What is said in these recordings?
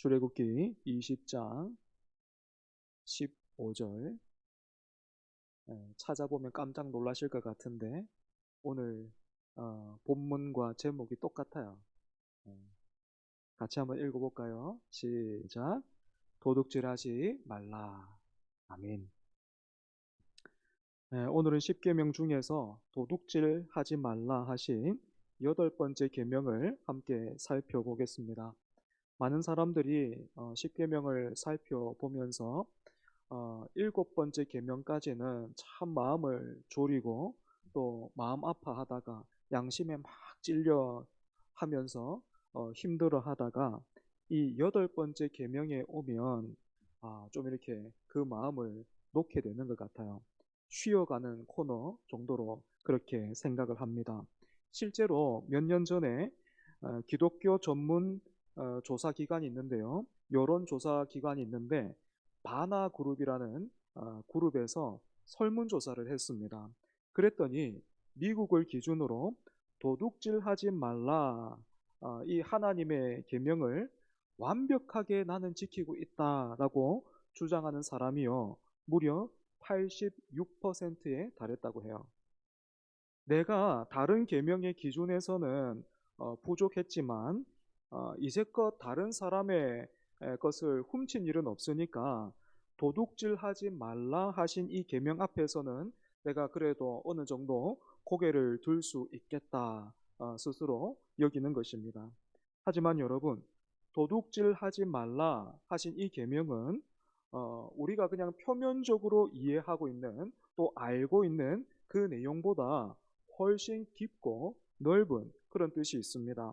출애굽기 20장 15절. 찾아보면 깜짝 놀라실 것 같은데 오늘 본문과 제목이 똑같아요. 예, 같이 한번 읽어볼까요? 시작. 도둑질하지 말라. 아멘. 오늘은 10계명 중에서 도둑질하지 말라 하신 8번째 계명을 함께 살펴보겠습니다. 많은 사람들이 10계명을 살펴보면서 7번째 계명까지는 참 마음을 졸이고 또 마음 아파하다가 양심에 막 찔려 하면서 힘들어 하다가 이 8번째 계명에 오면 좀 이렇게 그 마음을 놓게 되는 것 같아요. 쉬어가는 코너 정도로 그렇게 생각을 합니다. 실제로 몇 년 전에 기독교 전문 조사 기관이 있는데요. 여론조사 기관이 있는데 바나 그룹이라는 그룹에서 설문조사를 했습니다. 그랬더니 미국을 기준으로 도둑질하지 말라, 이 하나님의 계명을 완벽하게 나는 지키고 있다라고 주장하는 사람이요, 무려 86%에 달했다고 해요. 내가 다른 계명의 기준에서는 부족했지만 이제껏 다른 사람의 것을 훔친 일은 없으니까 도둑질하지 말라 하신 이 계명 앞에서는 내가 그래도 어느 정도 고개를 들 수 있겠다, 스스로 여기는 것입니다. 하지만 여러분, 도둑질하지 말라 하신 이 계명은 우리가 그냥 표면적으로 이해하고 있는, 또 알고 있는 그 내용보다 훨씬 깊고 넓은 그런 뜻이 있습니다.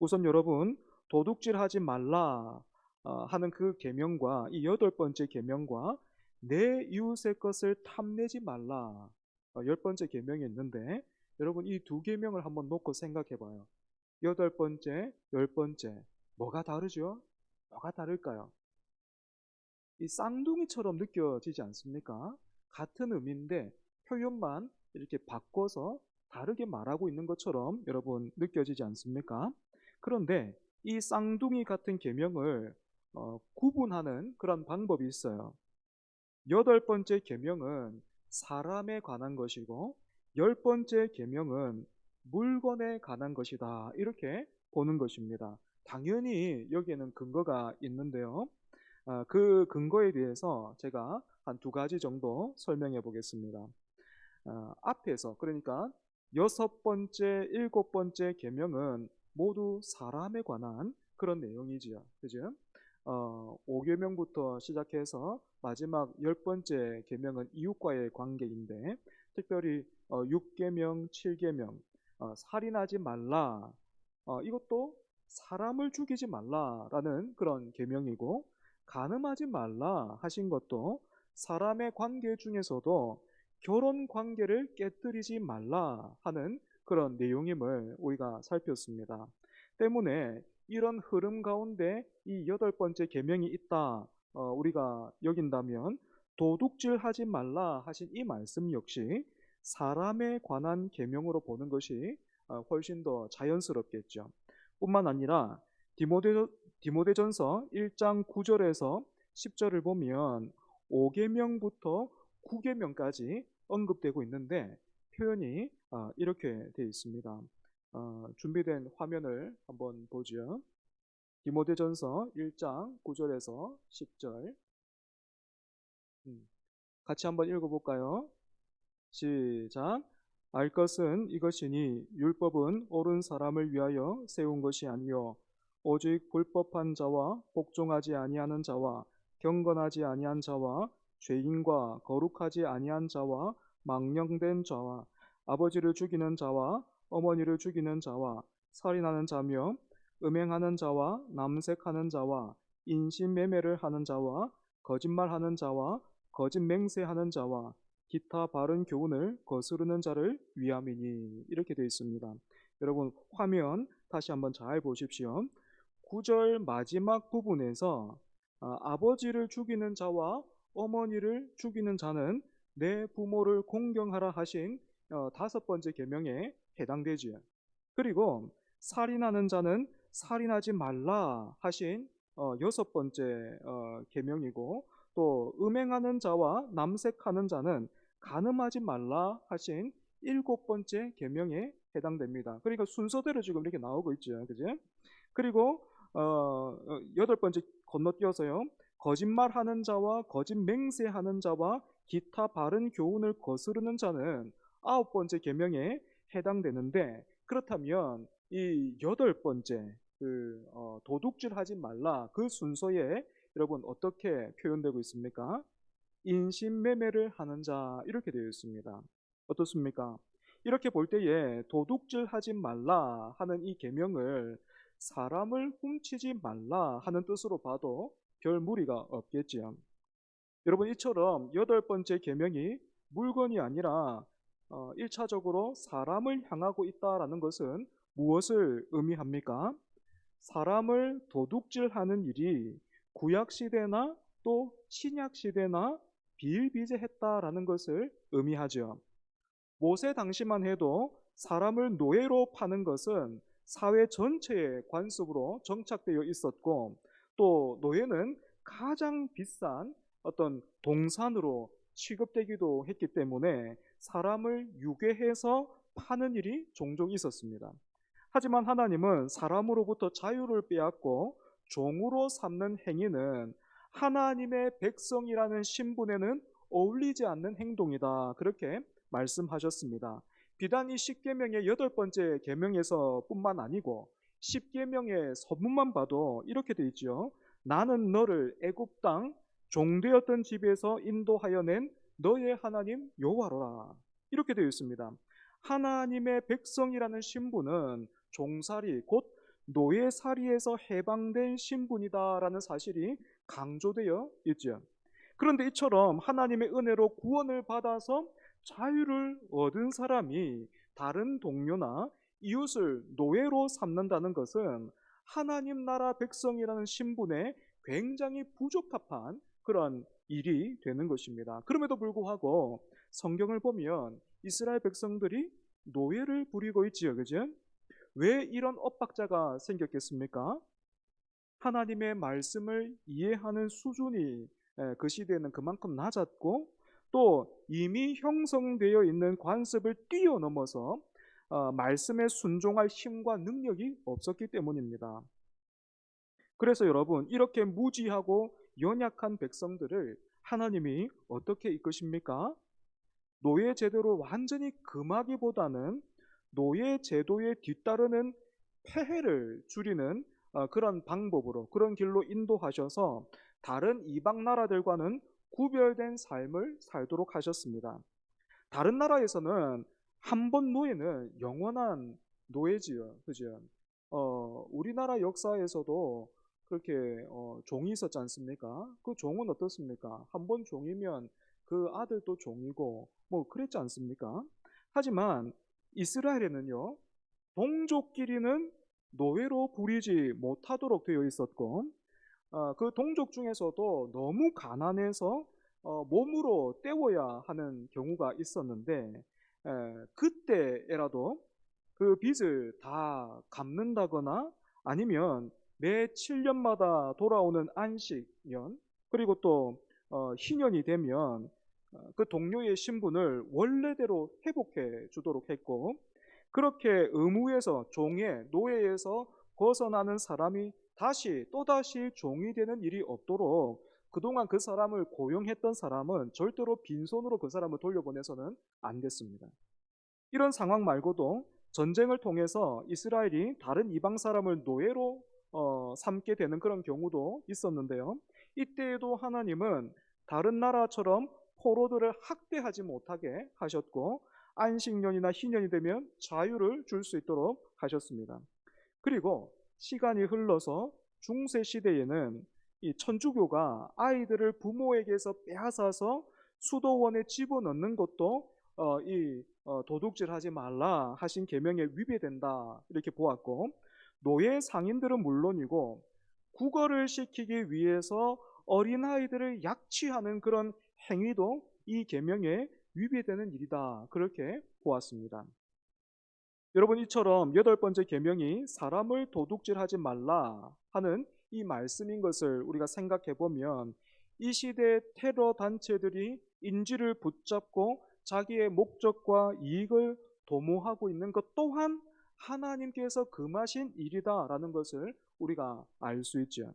우선 여러분, 도둑질하지 말라 하는 그 계명과 이 8번째 계명과 내 이웃의 것을 탐내지 말라 10번째 계명이 있는데, 여러분 이 두 계명을 한번 놓고 생각해 봐요. 8번째, 10번째 뭐가 다르죠? 뭐가 다를까요? 이 쌍둥이처럼 느껴지지 않습니까? 같은 의미인데 표현만 이렇게 바꿔서 다르게 말하고 있는 것처럼 여러분 느껴지지 않습니까? 그런데 이 쌍둥이 같은 계명을 구분하는 그런 방법이 있어요. 8번째 계명은 사람에 관한 것이고 10번째 계명은 물건에 관한 것이다, 이렇게 보는 것입니다. 당연히 여기에는 근거가 있는데요. 그 근거에 대해서 제가 한 2가지 정도 설명해 보겠습니다. 앞에서, 그러니까 6번째, 7번째 계명은 모두 사람에 관한 그런 내용이지요. 그죠? 5계명부터 시작해서 마지막 10번째 계명은 이웃과의 관계인데, 특별히 6계명, 7계명, 살인하지 말라, 이것도 사람을 죽이지 말라라는 그런 계명이고, 간음하지 말라 하신 것도 사람의 관계 중에서도 결혼 관계를 깨뜨리지 말라 하는 그런 내용임을 우리가 살폈습니다. 때문에 이런 흐름 가운데 이 8번째 계명이 있다, 우리가 여긴다면 도둑질하지 말라 하신 이 말씀 역시 사람에 관한 계명으로 보는 것이 훨씬 더 자연스럽겠죠. 뿐만 아니라 디모데전서 1장 9절에서 10절을 보면 5계명부터 9계명까지 언급되고 있는데 표현이 이렇게 되어 있습니다. 준비된 화면을 한번 보죠. 디모데전서 1장 9절에서 10절 같이 한번 읽어볼까요? 시작. 알 것은 이것이니 율법은 옳은 사람을 위하여 세운 것이 아니요 오직 불법한 자와 복종하지 아니하는 자와 경건하지 아니한 자와 죄인과 거룩하지 아니한 자와 망령된 자와 아버지를 죽이는 자와 어머니를 죽이는 자와 살인하는 자며 음행하는 자와 남색하는 자와 인신매매를 하는 자와 거짓말하는 자와 거짓 맹세하는 자와 기타 바른 교훈을 거스르는 자를 위함이니, 이렇게 되어 있습니다. 여러분 화면 다시 한번 잘 보십시오. 9절 마지막 부분에서 아버지를 죽이는 자와 어머니를 죽이는 자는 내 부모를 공경하라 하신 5번째 계명에 해당되지요. 그리고 살인하는 자는 살인하지 말라 하신 여섯 번째 계명이고, 또 음행하는 자와 남색하는 자는 간음하지 말라 하신 일곱 번째 계명에 해당됩니다. 그러니까 순서대로 지금 이렇게 나오고 있죠, 그죠? 그리고 여덟 번째 건너뛰어서요. 거짓말하는 자와 거짓 맹세하는 자와 기타 바른 교훈을 거스르는 자는 아홉 번째 계명에 해당되는데, 그렇다면 이 여덟 번째 도둑질하지 말라 그 순서에 여러분 어떻게 표현되고 있습니까? 인신매매를 하는 자 이렇게 되어 있습니다. 어떻습니까? 이렇게 볼 때에 도둑질하지 말라 하는 이 계명을 사람을 훔치지 말라 하는 뜻으로 봐도 별 무리가 없겠지요. 여러분, 이처럼 여덟 번째 계명이 물건이 아니라 1차적으로 사람을 향하고 있다라는 것은 무엇을 의미합니까? 사람을 도둑질하는 일이 구약 시대나 또 신약 시대나 비일비재했다라는 것을 의미하죠. 모세 당시만 해도 사람을 노예로 파는 것은 사회 전체의 관습으로 정착되어 있었고, 또 노예는 가장 비싼 어떤 동산으로 취급되기도 했기 때문에 사람을 유괴해서 파는 일이 종종 있었습니다. 하지만 하나님은 사람으로부터 자유를 빼앗고 종으로 삼는 행위는 하나님의 백성이라는 신분에는 어울리지 않는 행동이다, 그렇게 말씀하셨습니다. 비단 이 십계명의 여덟 번째 계명에서 뿐만 아니고 십계명의 서문만 봐도 이렇게 돼 있죠. 나는 너를 애굽 땅 종되었던 집에서 인도하여 낸 너의 하나님 여호와로라, 이렇게 되어 있습니다. 하나님의 백성이라는 신분은 종살이 곧 노예살이에서 해방된 신분이다라는 사실이 강조되어 있죠. 그런데 이처럼 하나님의 은혜로 구원을 받아서 자유를 얻은 사람이 다른 동료나 이웃을 노예로 삼는다는 것은 하나님 나라 백성이라는 신분에 굉장히 부적합한 그런 일이 되는 것입니다. 그럼에도 불구하고 성경을 보면 이스라엘 백성들이 노예를 부리고 있지요, 그죠? 왜 이런 엇박자가 생겼겠습니까? 하나님의 말씀을 이해하는 수준이 그 시대에는 그만큼 낮았고, 또 이미 형성되어 있는 관습을 뛰어넘어서 말씀에 순종할 힘과 능력이 없었기 때문입니다. 그래서 여러분, 이렇게 무지하고 연약한 백성들을 하나님이 어떻게 이끄십니까? 노예 제도를 완전히 금하기보다는 노예 제도에 뒤따르는 폐해를 줄이는 그런 방법으로, 그런 길로 인도하셔서 다른 이방 나라들과는 구별된 삶을 살도록 하셨습니다. 다른 나라에서는 한 번 노예는 영원한 노예지요, 그죠? 우리나라 역사에서도 그렇게 종이 있었지 않습니까? 그 종은 어떻습니까? 한 번 종이면 그 아들도 종이고 뭐 그랬지 않습니까? 하지만 이스라엘에는요, 동족끼리는 노예로 부리지 못하도록 되어 있었고, 그 동족 중에서도 너무 가난해서 몸으로 때워야 하는 경우가 있었는데, 그때라도 그 빚을 다 갚는다거나 아니면 매 7년마다 돌아오는 안식년, 그리고 또 희년이 되면 그 동료의 신분을 원래대로 회복해 주도록 했고, 그렇게 의무에서 종의 노예에서 벗어나는 사람이 다시 또다시 종이 되는 일이 없도록 그동안 그 사람을 고용했던 사람은 절대로 빈손으로 그 사람을 돌려보내서는 안 됐습니다. 이런 상황 말고도 전쟁을 통해서 이스라엘이 다른 이방 사람을 노예로 삼게 되는 그런 경우도 있었는데요. 이때에도 하나님은 다른 나라처럼 포로들을 학대하지 못하게 하셨고, 안식년이나 희년이 되면 자유를 줄 수 있도록 하셨습니다. 그리고 시간이 흘러서 중세 시대에는 이 천주교가 아이들을 부모에게서 빼앗아서 수도원에 집어넣는 것도 도둑질하지 말라 하신 계명에 위배된다, 이렇게 보았고, 노예 상인들은 물론이고 국어를 시키기 위해서 어린아이들을 약취하는 그런 행위도 이 계명에 위배되는 일이다, 그렇게 보았습니다. 여러분, 이처럼 여덟 번째 계명이 사람을 도둑질하지 말라 하는 이 말씀인 것을 우리가 생각해 보면 이 시대의 테러 단체들이 인지를 붙잡고 자기의 목적과 이익을 도모하고 있는 것 또한 하나님께서 금하신 일이다라는 것을 우리가 알 수 있죠.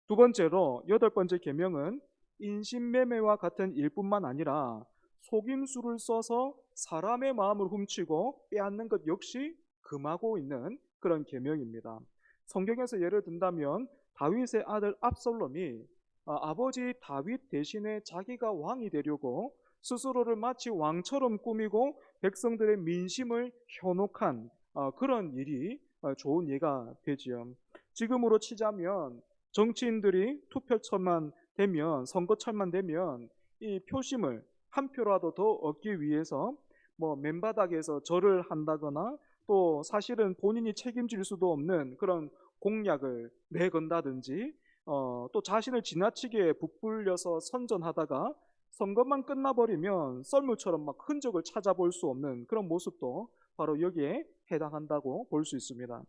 두 번째로 여덟 번째 계명은 인신매매와 같은 일뿐만 아니라 속임수를 써서 사람의 마음을 훔치고 빼앗는 것 역시 금하고 있는 그런 계명입니다. 성경에서 예를 든다면 다윗의 아들 압살롬이 아버지 다윗 대신에 자기가 왕이 되려고 스스로를 마치 왕처럼 꾸미고 백성들의 민심을 현혹한 그런 일이 좋은 예가 되지요. 지금으로 치자면 정치인들이 투표철만 되면, 선거철만 되면 이 표심을 한 표라도 더 얻기 위해서 뭐 맨바닥에서 절을 한다거나 또 사실은 본인이 책임질 수도 없는 그런 공약을 내건다든지 또 자신을 지나치게 부풀려서 선전하다가 선거만 끝나버리면 썰물처럼 막 흔적을 찾아볼 수 없는 그런 모습도 바로 여기에 해당한다고 볼 수 있습니다.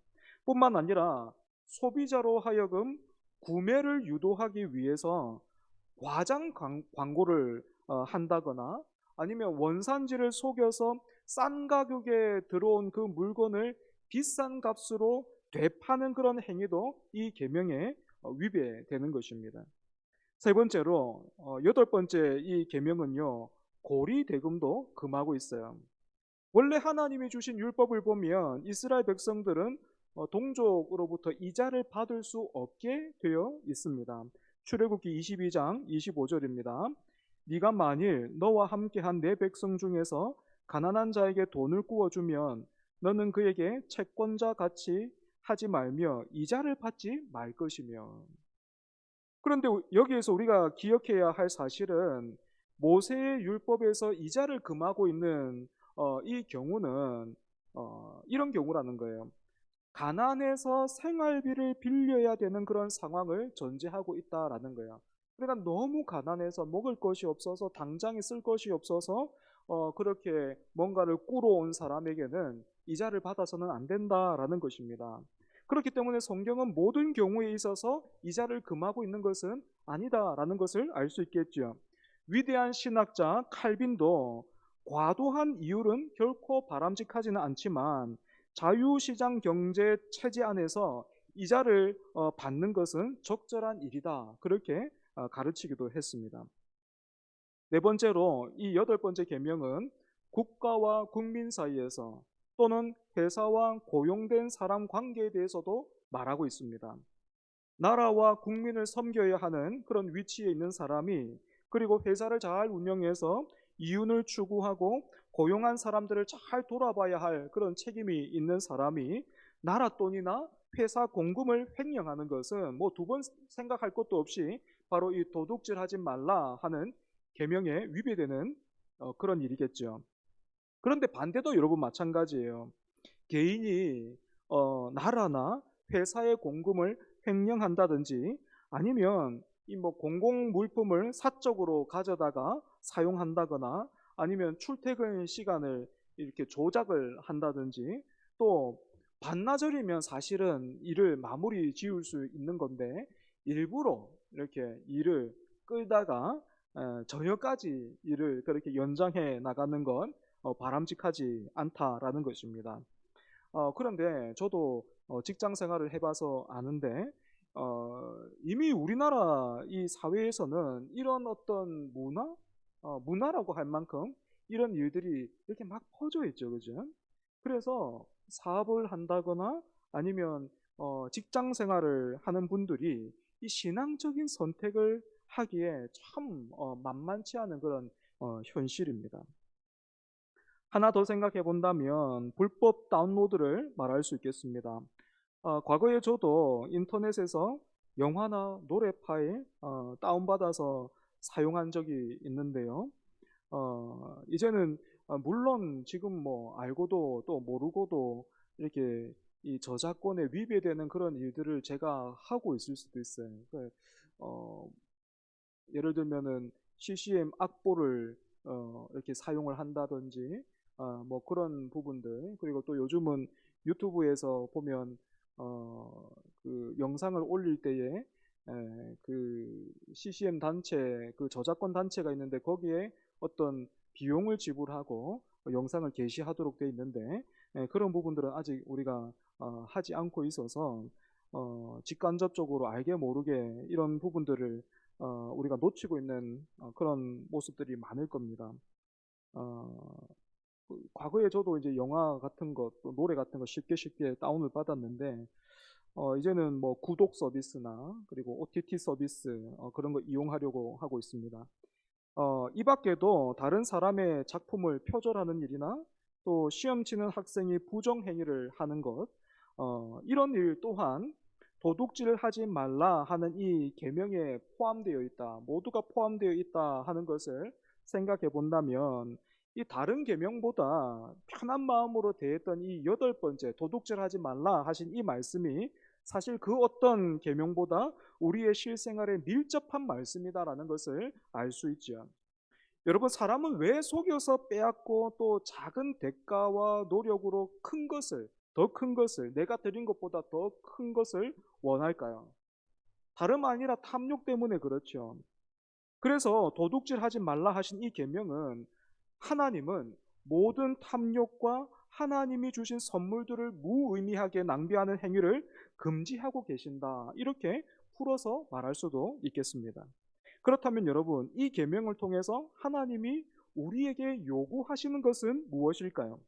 뿐만 아니라 소비자로 하여금 구매를 유도하기 위해서 과장 광고를 한다거나 아니면 원산지를 속여서 싼 가격에 들어온 그 물건을 비싼 값으로 되파는 그런 행위도 이 계명에 위배되는 것입니다. 세 번째로 여덟 번째 이 계명은요, 고리 대금도 금하고 있어요. 원래 하나님이 주신 율법을 보면 이스라엘 백성들은 동족으로부터 이자를 받을 수 없게 되어 있습니다. 출애굽기 22장 25절입니다. 네가 만일 너와 함께한 내 백성 중에서 가난한 자에게 돈을 구워주면 너는 그에게 채권자 같이 하지 말며 이자를 받지 말 것이며. 그런데 여기에서 우리가 기억해야 할 사실은 모세의 율법에서 이자를 금하고 있는 이 경우는 이런 경우라는 거예요. 가난해서 생활비를 빌려야 되는 그런 상황을 전제하고 있다라는 거예요. 그러니까 너무 가난해서 먹을 것이 없어서 당장에 쓸 것이 없어서 그렇게 뭔가를 꾸러온 사람에게는 이자를 받아서는 안 된다라는 것입니다. 그렇기 때문에 성경은 모든 경우에 있어서 이자를 금하고 있는 것은 아니다라는 것을 알 수 있겠죠. 위대한 신학자 칼빈도 과도한 이율은 결코 바람직하지는 않지만 자유시장 경제 체제 안에서 이자를 받는 것은 적절한 일이다. 그렇게 가르치기도 했습니다. 네 번째로 이 여덟 번째 계명은 국가와 국민 사이에서 또는 회사와 고용된 사람 관계에 대해서도 말하고 있습니다. 나라와 국민을 섬겨야 하는 그런 위치에 있는 사람이 그리고 회사를 잘 운영해서 이윤을 추구하고 고용한 사람들을 잘 돌아봐야 할 그런 책임이 있는 사람이 나라 돈이나 회사 공금을 횡령하는 것은 뭐 두 번 생각할 것도 없이 바로 이 도둑질하지 말라 하는 계명에 위배되는 그런 일이겠죠. 그런데 반대도 여러분 마찬가지예요. 개인이 나라나 회사의 공금을 횡령한다든지 아니면 이 뭐 공공 물품을 사적으로 가져다가 사용한다거나 아니면 출퇴근 시간을 이렇게 조작을 한다든지 또 반나절이면 사실은 일을 마무리 지을 수 있는 건데 일부러 이렇게 일을 끌다가 저녁까지 일을 그렇게 연장해 나가는 건 바람직하지 않다라는 것입니다. 그런데 저도 직장 생활을 해봐서 아는데 이미 우리나라 이 사회에서는 이런 어떤 문화라고 할 만큼 이런 일들이 이렇게 막 퍼져 있죠, 그죠? 그래서 사업을 한다거나 아니면 직장 생활을 하는 분들이 이 신앙적인 선택을 하기에 참 만만치 않은 그런 현실입니다. 하나 더 생각해 본다면 불법 다운로드를 말할 수 있겠습니다. 과거에 저도 인터넷에서 영화나 노래 파일 다운받아서 사용한 적이 있는데요. 이제는 물론 지금 뭐 알고도 또 모르고도 이렇게 이 저작권에 위배되는 그런 일들을 제가 하고 있을 수도 있어요. 어, 예를 들면은 CCM 악보를 이렇게 사용을 한다든지 뭐 그런 부분들 그리고 또 요즘은 유튜브에서 보면 그 영상을 올릴 때에 그 CCM 단체, 그 저작권 단체가 있는데 거기에 어떤 비용을 지불하고 영상을 게시하도록 돼 있는데 그런 부분들은 아직 우리가 하지 않고 있어서 직간접적으로 알게 모르게 이런 부분들을 우리가 놓치고 있는 그런 모습들이 많을 겁니다. 어, 과거에 저도 이제 영화 같은 것, 또 노래 같은 거 쉽게 다운을 받았는데 이제는 뭐 구독 서비스나 그리고 OTT 서비스 그런 거 이용하려고 하고 있습니다. 이 밖에도 다른 사람의 작품을 표절하는 일이나 또 시험 치는 학생이 부정행위를 하는 것, 이런 일 또한 도둑질을 하지 말라 하는 이 계명에 포함되어 있다, 모두가 포함되어 있다 하는 것을 생각해 본다면 이 다른 계명보다 편한 마음으로 대했던 이 여덟 번째 도둑질하지 말라 하신 이 말씀이 사실 그 어떤 계명보다 우리의 실생활에 밀접한 말씀이다라는 것을 알 수 있죠. 여러분, 사람은 왜 속여서 빼앗고 또 작은 대가와 노력으로 큰 것을, 더 큰 것을, 내가 드린 것보다 더 큰 것을 원할까요? 다름 아니라 탐욕 때문에 그렇죠. 그래서 도둑질 하지 말라 하신 이 계명은 하나님은 모든 탐욕과 하나님이 주신 선물들을 무의미하게 낭비하는 행위를 금지하고 계신다. 이렇게 풀어서 말할 수도 있겠습니다. 그렇다면 여러분, 이 계명을 통해서 하나님이 우리에게 요구하시는 것은 무엇일까요?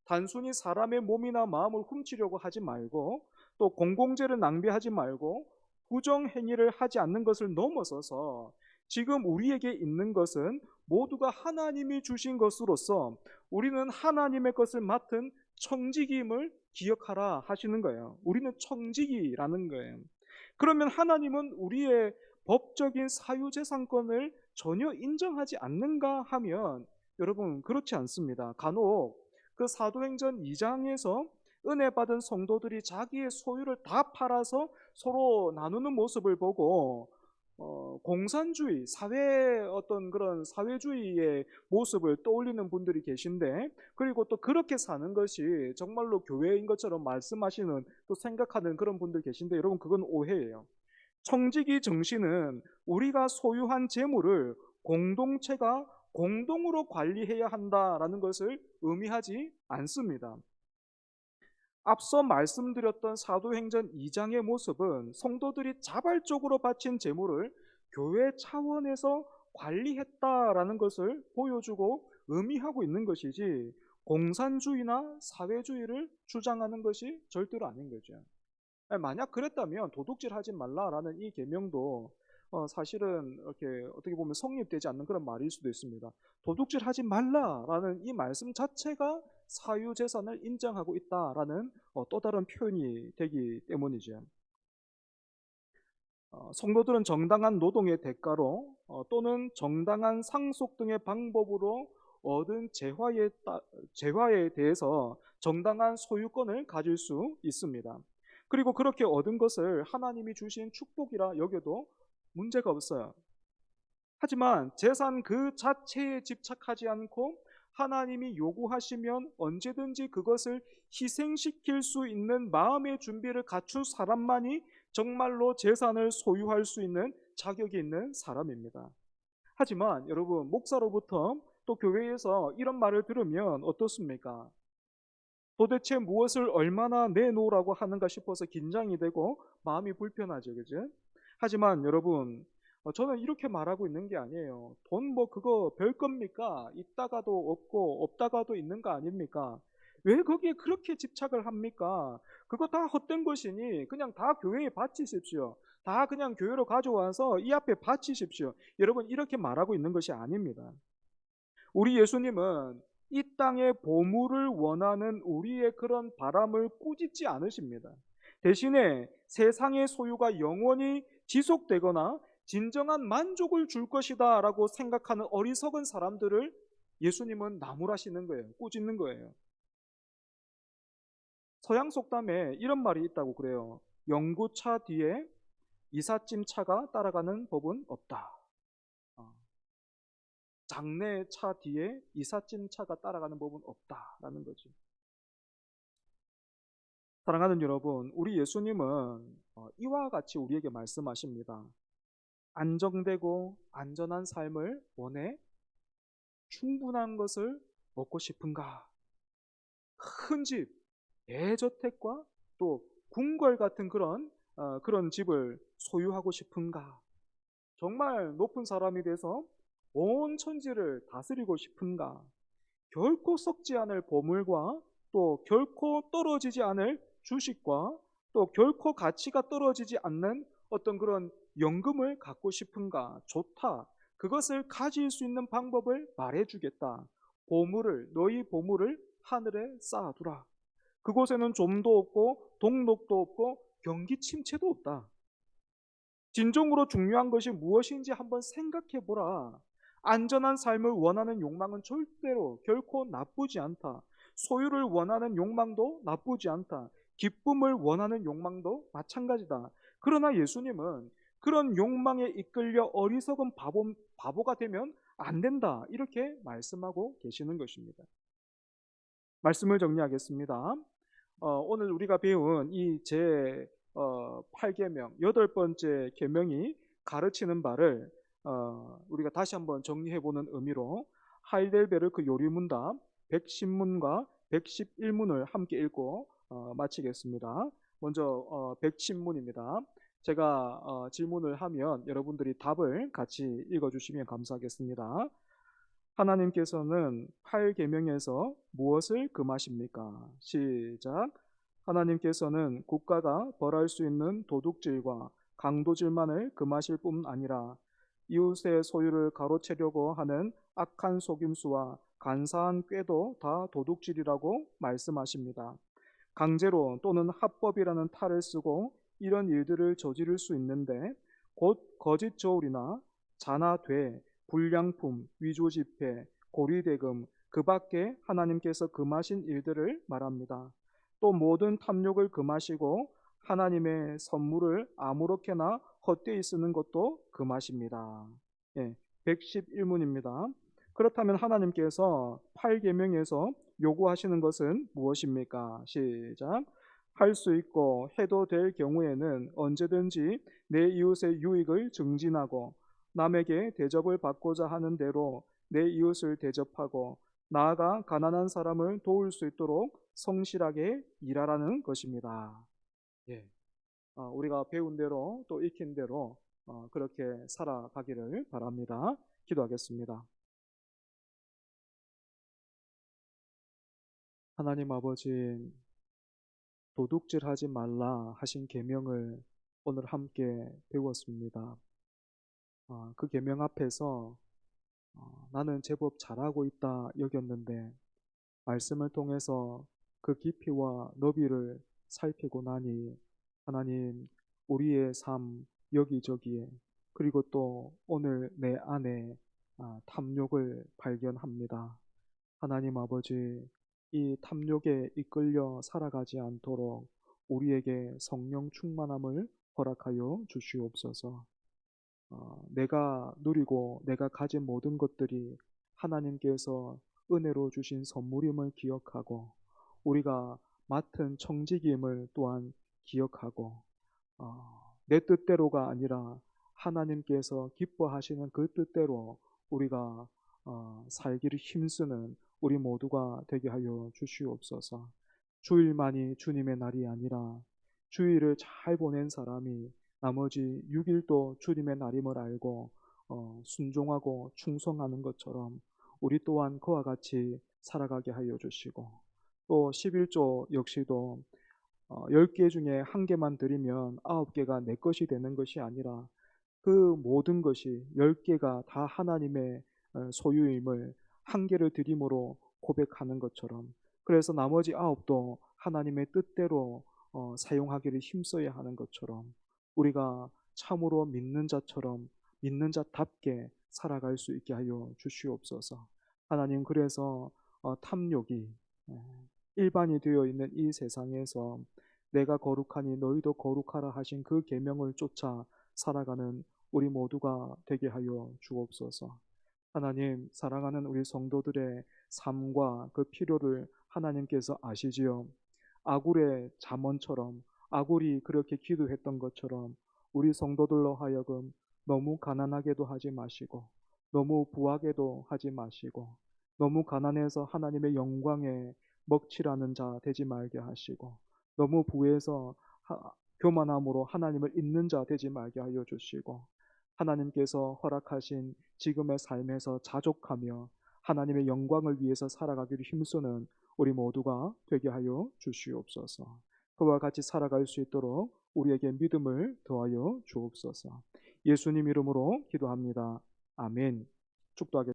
단순히 사람의 몸이나 마음을 훔치려고 하지 말고 또 공공재를 낭비하지 말고 부정행위를 하지 않는 것을 넘어서서 지금 우리에게 있는 것은 모두가 하나님이 주신 것으로서 우리는 하나님의 것을 맡은 청지기임을 기억하라 하시는 거예요. 우리는 청지기라는 거예요. 그러면 하나님은 우리의 법적인 사유재산권을 전혀 인정하지 않는가 하면 여러분 그렇지 않습니다. 간혹 그 사도행전 2장에서 은혜 받은 성도들이 자기의 소유를 다 팔아서 서로 나누는 모습을 보고 공산주의, 사회 어떤 그런 사회주의의 모습을 떠올리는 분들이 계신데 그리고 또 그렇게 사는 것이 정말로 교회인 것처럼 말씀하시는 또 생각하는 그런 분들 계신데 여러분 그건 오해예요. 청지기 정신은 우리가 소유한 재물을 공동체가 공동으로 관리해야 한다라는 것을 의미하지 않습니다. 앞서 말씀드렸던 사도행전 2장의 모습은 성도들이 자발적으로 바친 재물을 교회 차원에서 관리했다라는 것을 보여주고 의미하고 있는 것이지 공산주의나 사회주의를 주장하는 것이 절대로 아닌 거죠. 만약 그랬다면 도둑질 하지 말라라는 이 계명도 사실은 이렇게 어떻게 보면 성립되지 않는 그런 말일 수도 있습니다. 도둑질 하지 말라라는 이 말씀 자체가 사유재산을 인정하고 있다라는 또 다른 표현이 되기 때문이죠. 성도들은 정당한 노동의 대가로 또는 정당한 상속 등의 방법으로 얻은 재화에 대해서 정당한 소유권을 가질 수 있습니다. 그리고 그렇게 얻은 것을 하나님이 주신 축복이라 여겨도 문제가 없어요. 하지만 재산 그 자체에 집착하지 않고 하나님이 요구하시면 언제든지 그것을 희생시킬 수 있는 마음의 준비를 갖춘 사람만이 정말로 재산을 소유할 수 있는 자격이 있는 사람입니다. 하지만 여러분, 목사로부터 또 교회에서 이런 말을 들으면 어떻습니까? 도대체 무엇을 얼마나 내놓으라고 하는가 싶어서 긴장이 되고 마음이 불편하죠. 그죠? 하지만 여러분, 저는 이렇게 말하고 있는 게 아니에요. 돈 뭐 그거 별 겁니까? 있다가도 없고 없다가도 있는 거 아닙니까? 왜 거기에 그렇게 집착을 합니까? 그거 다 헛된 것이니 그냥 다 교회에 바치십시오. 다 그냥 교회로 가져와서 이 앞에 바치십시오. 여러분 이렇게 말하고 있는 것이 아닙니다. 우리 예수님은 이 땅의 보물을 원하는 우리의 그런 바람을 꾸짖지 않으십니다. 대신에 세상의 소유가 영원히 지속되거나 진정한 만족을 줄 것이다 라고 생각하는 어리석은 사람들을 예수님은 나무라시는 거예요. 꾸짖는 거예요. 서양 속담에 이런 말이 있다고 그래요. 영구차 뒤에 이삿짐 차가 따라가는 법은 없다. 장래 차 뒤에 이삿짐 차가 따라가는 법은 없다라는 거죠. 사랑하는 여러분, 우리 예수님은 이와 같이 우리에게 말씀하십니다. 안정되고 안전한 삶을 원해? 충분한 것을 먹고 싶은가? 큰 집, 대저택과 또 궁궐 같은 그런 집을 소유하고 싶은가? 정말 높은 사람이 돼서 온 천지를 다스리고 싶은가? 결코 썩지 않을 보물과 또 결코 떨어지지 않을 주식과 또 결코 가치가 떨어지지 않는 어떤 그런 연금을 갖고 싶은가? 좋다. 그것을 가질 수 있는 방법을 말해주겠다. 너희 보물을 하늘에 쌓아두라. 그곳에는 좀도 없고 동록도 없고 경기 침체도 없다. 진정으로 중요한 것이 무엇인지 한번 생각해 보라. 안전한 삶을 원하는 욕망은 절대로 결코 나쁘지 않다. 소유를 원하는 욕망도 나쁘지 않다. 기쁨을 원하는 욕망도 마찬가지다. 그러나 예수님은 그런 욕망에 이끌려 어리석은 바보가 되면 안 된다. 이렇게 말씀하고 계시는 것입니다. 말씀을 정리하겠습니다. 오늘 우리가 배운 이제 8계명, 여덟 번째 계명이 가르치는 바를 우리가 다시 한번 정리해보는 의미로 하이델베르크 요리문답 110문과 111문을 함께 읽고 마치겠습니다. 먼저 110문입니다. 제가 질문을 하면 여러분들이 답을 같이 읽어주시면 감사하겠습니다. 하나님께서는 8계명에서 무엇을 금하십니까? 시작. 하나님께서는 국가가 벌할 수 있는 도둑질과 강도질만을 금하실 뿐 아니라 이웃의 소유를 가로채려고 하는 악한 속임수와 간사한 꾀도 다 도둑질이라고 말씀하십니다. 강제로 또는 합법이라는 탈을 쓰고 이런 일들을 저지를 수 있는데 곧 거짓 저울이나 잔화돼 불량품, 위조지폐, 고리대금 그 밖에 하나님께서 금하신 일들을 말합니다. 또 모든 탐욕을 금하시고 하나님의 선물을 아무렇게나 헛되이 쓰는 것도 금하십니다. 예, 111문입니다. 그렇다면 하나님께서 8계명에서 요구하시는 것은 무엇입니까? 시작. 할 수 있고 해도 될 경우에는 언제든지 내 이웃의 유익을 증진하고 남에게 대접을 받고자 하는 대로 내 이웃을 대접하고 나아가 가난한 사람을 도울 수 있도록 성실하게 일하라는 것입니다. 예. 우리가 배운 대로 또 익힌 대로 그렇게 살아가기를 바랍니다. 기도하겠습니다. 하나님 아버지, 도둑질하지 말라 하신 계명을 오늘 함께 배웠습니다. 그 계명 앞에서 나는 제법 잘하고 있다 여겼는데 말씀을 통해서 그 깊이와 너비를 살피고 나니 하나님, 우리의 삶 여기저기에 그리고 또 오늘 내 안에 탐욕을 발견합니다. 하나님 아버지, 이 탐욕에 이끌려 살아가지 않도록 우리에게 성령 충만함을 허락하여 주시옵소서. 내가 누리고 내가 가진 모든 것들이 하나님께서 은혜로 주신 선물임을 기억하고 우리가 맡은 청지기임을 또한 기억하고 내 뜻대로가 아니라 하나님께서 기뻐하시는 그 뜻대로 우리가 살기를 힘쓰는 우리 모두가 되게 하여 주시옵소서. 주일만이 주님의 날이 아니라 주일을 잘 보낸 사람이 나머지 6일도 주님의 날임을 알고 순종하고 충성하는 것처럼 우리 또한 그와 같이 살아가게 하여 주시고 또 11조 역시도 10개 중에 한 개만 드리면 9개가 내 것이 되는 것이 아니라 그 모든 것이 10개가 다 하나님의 소유임을 한 개를 드림으로 고백하는 것처럼 그래서 나머지 9도 하나님의 뜻대로 사용하기를 힘써야 하는 것처럼 우리가 참으로 믿는 자처럼 믿는 자답게 살아갈 수 있게 하여 주시옵소서. 하나님, 그래서 탐욕이 일반이 되어 있는 이 세상에서 내가 거룩하니 너희도 거룩하라 하신 그 계명을 쫓아 살아가는 우리 모두가 되게 하여 주옵소서. 하나님, 사랑하는 우리 성도들의 삶과 그 필요를 하나님께서 아시지요. 아굴의 잠언처럼 아굴이 그렇게 기도했던 것처럼 우리 성도들로 하여금 너무 가난하게도 하지 마시고 너무 부하게도 하지 마시고 너무 가난해서 하나님의 영광에 먹칠하는 자 되지 말게 하시고 너무 부해서 교만함으로 하나님을 잊는 자 되지 말게 하여 주시고 하나님께서 허락하신 지금의 삶에서 자족하며 하나님의 영광을 위해서 살아가기를 힘쓰는 우리 모두가 되게 하여 주시옵소서. 그와 같이 살아갈 수 있도록 우리에게 믿음을 더하여 주옵소서. 예수님 이름으로 기도합니다. 아멘. 축도하겠습니다.